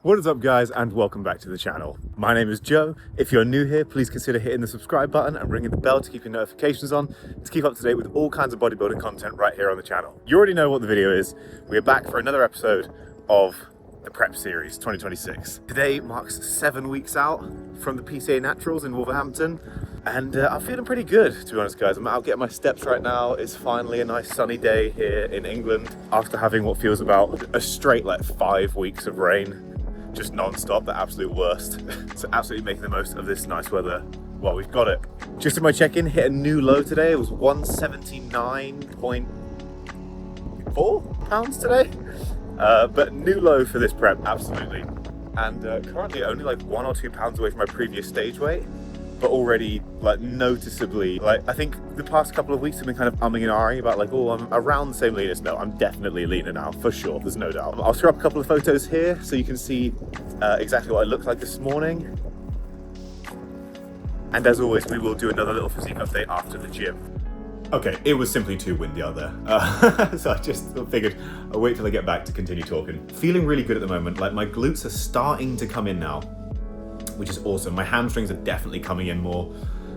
What is up, guys, and welcome back to the channel. My name is Joe. If you're new here, please consider hitting the subscribe button and ringing the bell to keep your notifications on, to keep up to date with all kinds of bodybuilding content right here on the channel. You already know what the video is. We are back for another episode of the Prep Series 2026. Today marks 7 weeks out from the PCA Naturals in Wolverhampton, and I'm feeling pretty good, to be honest, guys. I'm out getting my steps right now. It's finally a nice sunny day here in England after having what feels about a straight 5 weeks of rain. Just non-stop, the absolute worst. So absolutely making the most of this nice weather while we've got it. Just in my check-in, hit a new low today. It was 179.4 pounds today. But new low for this prep, absolutely. And currently only 1 or 2 pounds away from my previous stage weight, but already noticeably, I think the past couple of weeks have been kind of umming and ahhing about oh, I'm around the same leanness. No, I'm definitely leaner now, for sure, there's no doubt. I'll throw up a couple of photos here so you can see exactly what I looked like this morning. And as always, we will do another little physique update after the gym. Okay, it was simply too windy out there. So I just figured I'll wait till I get back to continue talking. Feeling really good at the moment. My glutes are starting to come in now, which is awesome. My hamstrings are definitely coming in more.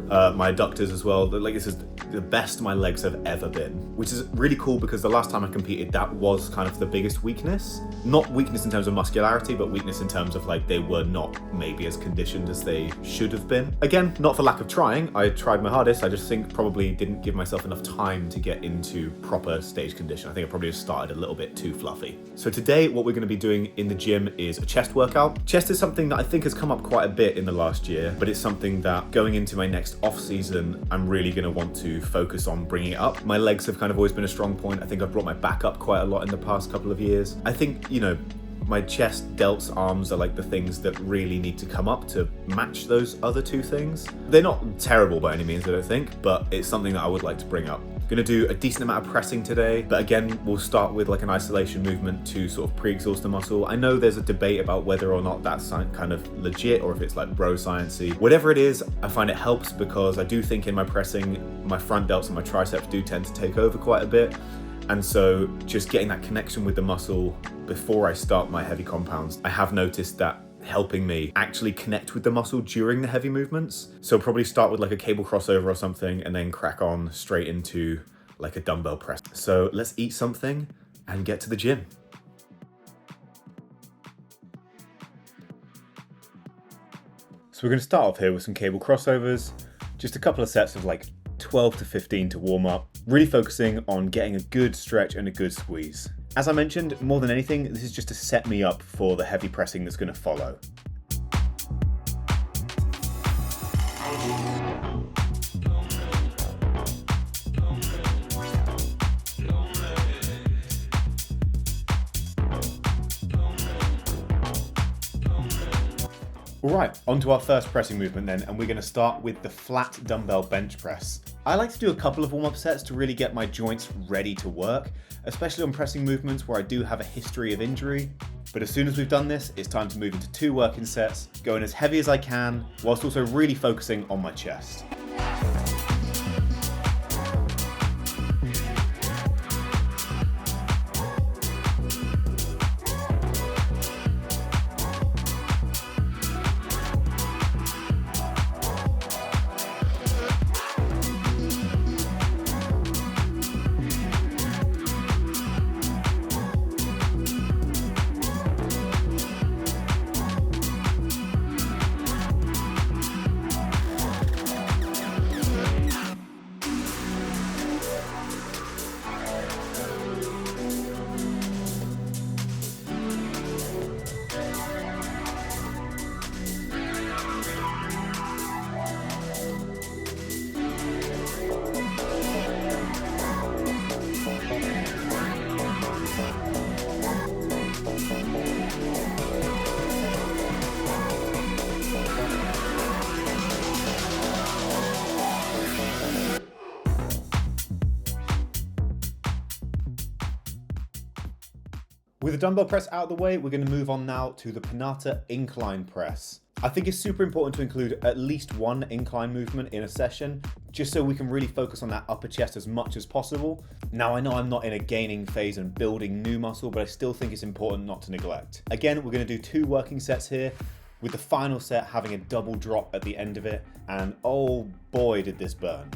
My adductors as well. This is the best my legs have ever been, which is really cool because the last time I competed, that was kind of the biggest weakness. Not weakness in terms of muscularity, but weakness in terms of they were not maybe as conditioned as they should have been. Again, not for lack of trying. I tried my hardest. I just think probably didn't give myself enough time to get into proper stage condition. I think I probably just started a little bit too fluffy. So today, what we're going to be doing in the gym is a chest workout. Chest is something that I think has come up quite a bit in the last year, but it's something that going into my next off season, I'm really going to want to focus on bringing it up. My legs have kind of always been a strong point. I think I've brought my back up quite a lot in the past couple of years. I think, my chest, delts, arms are the things that really need to come up to match those other two things. They're not terrible by any means, I don't think, but it's something that I would like to bring up. Gonna do a decent amount of pressing today, but again, we'll start with an isolation movement to sort of pre-exhaust the muscle. I know there's a debate about whether or not that's kind of legit or if it's bro sciencey. Whatever it is, I find it helps because I do think in my pressing, my front delts and my triceps do tend to take over quite a bit. And so just getting that connection with the muscle before I start my heavy compounds, I have noticed that helping me actually connect with the muscle during the heavy movements. So probably start with a cable crossover or something and then crack on straight into a dumbbell press. So let's eat something and get to the gym. So we're going to start off here with some cable crossovers, just a couple of sets of 12 to 15 to warm up, really focusing on getting a good stretch and a good squeeze. As I mentioned, more than anything, this is just to set me up for the heavy pressing that's going to follow. Alright, on to our first pressing movement then, and we're going to start with the flat dumbbell bench press. I like to do a couple of warm-up sets to really get my joints ready to work, especially on pressing movements where I do have a history of injury. But as soon as we've done this, it's time to move into 2 working sets, going as heavy as I can, whilst also really focusing on my chest. With the dumbbell press out of the way, we're going to move on now to the Pinata incline press. I think it's super important to include at least one incline movement in a session, just so we can really focus on that upper chest as much as possible. Now, I know I'm not in a gaining phase and building new muscle, but I still think it's important not to neglect. Again, we're going to do 2 working sets here, with the final set having a double drop at the end of it, and oh boy did this burn.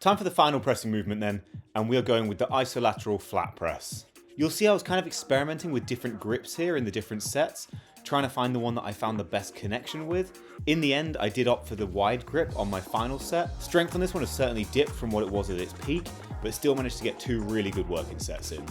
Time for the final pressing movement then, and we are going with the isolateral flat press. You'll see I was kind of experimenting with different grips here in the different sets, trying to find the one that I found the best connection with. In the end, I did opt for the wide grip on my final set. Strength on this one has certainly dipped from what it was at its peak, but still managed to get 2 really good working sets in.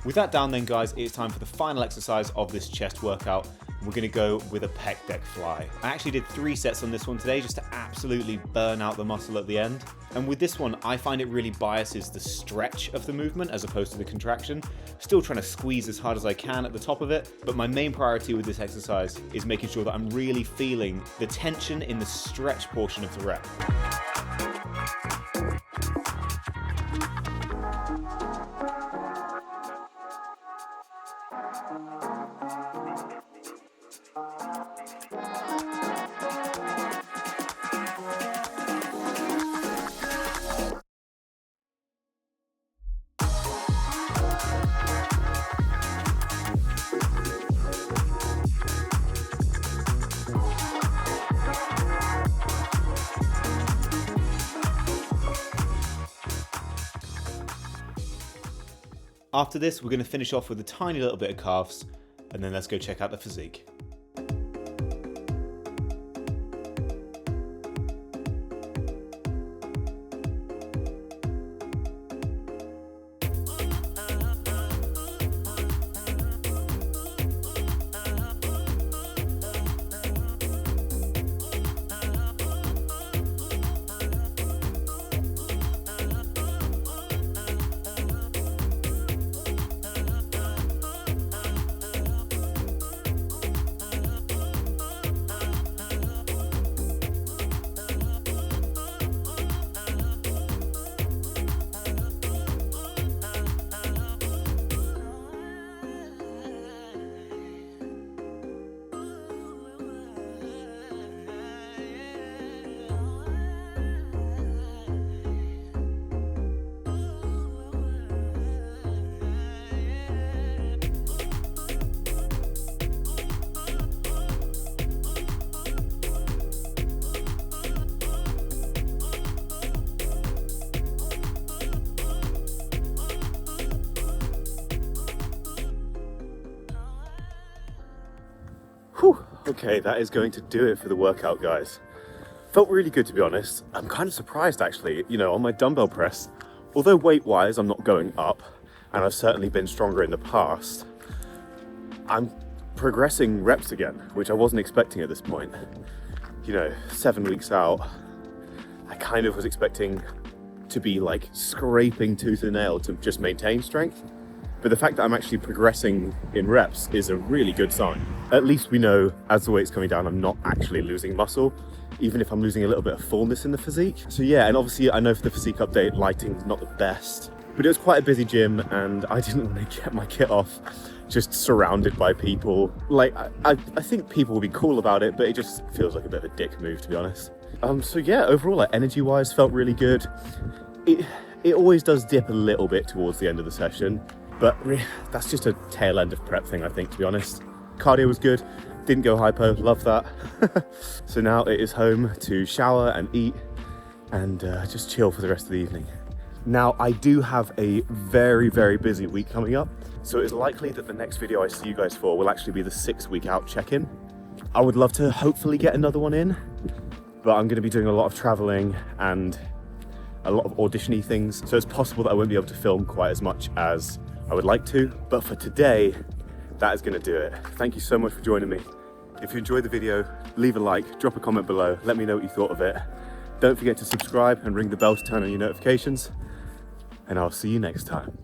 With that down then guys, it's time for the final exercise of this chest workout. We're going to go with a pec deck fly. I actually did 3 sets on this one today just to absolutely burn out the muscle at the end. And with this one, I find it really biases the stretch of the movement as opposed to the contraction. Still trying to squeeze as hard as I can at the top of it, but my main priority with this exercise is making sure that I'm really feeling the tension in the stretch portion of the rep. After this, we're going to finish off with a tiny little bit of calves, and then let's go check out the physique. Okay, that is going to do it for the workout, guys. Felt really good, to be honest. I'm kind of surprised, actually, you know, on my dumbbell press, although weight-wise I'm not going up, and I've certainly been stronger in the past, I'm progressing reps again, which I wasn't expecting at this point. You know, 7 weeks out, I kind of was expecting to be like scraping tooth and nail to just maintain strength. But the fact that I'm actually progressing in reps is a really good sign. At least we know as the weight's coming down, I'm not actually losing muscle, even if I'm losing a little bit of fullness in the physique. So yeah, and obviously I know for the physique update, lighting's not the best, but it was quite a busy gym and I didn't want to get my kit off just surrounded by people. Like, I think people will be cool about it, but it just feels like a bit of a dick move, to be honest. So yeah, overall, like, energy-wise, felt really good. It always does dip a little bit towards the end of the session, but that's just a tail end of prep thing, I think, to be honest. Cardio was good, didn't go hypo, love that. So now it is home to shower and eat and just chill for the rest of the evening. Now, I do have a very, very busy week coming up, so it's likely that the next video I see you guys for will actually be the 6-week out check-in. I would love to hopefully get another one in, but I'm gonna be doing a lot of traveling and a lot of audition-y things, so it's possible that I won't be able to film quite as much as I would like to, but for today, that is gonna do it. Thank you so much for joining me. If you enjoyed the video, leave a like, drop a comment below, let me know what you thought of it. Don't forget to subscribe and ring the bell to turn on your notifications, and I'll see you next time.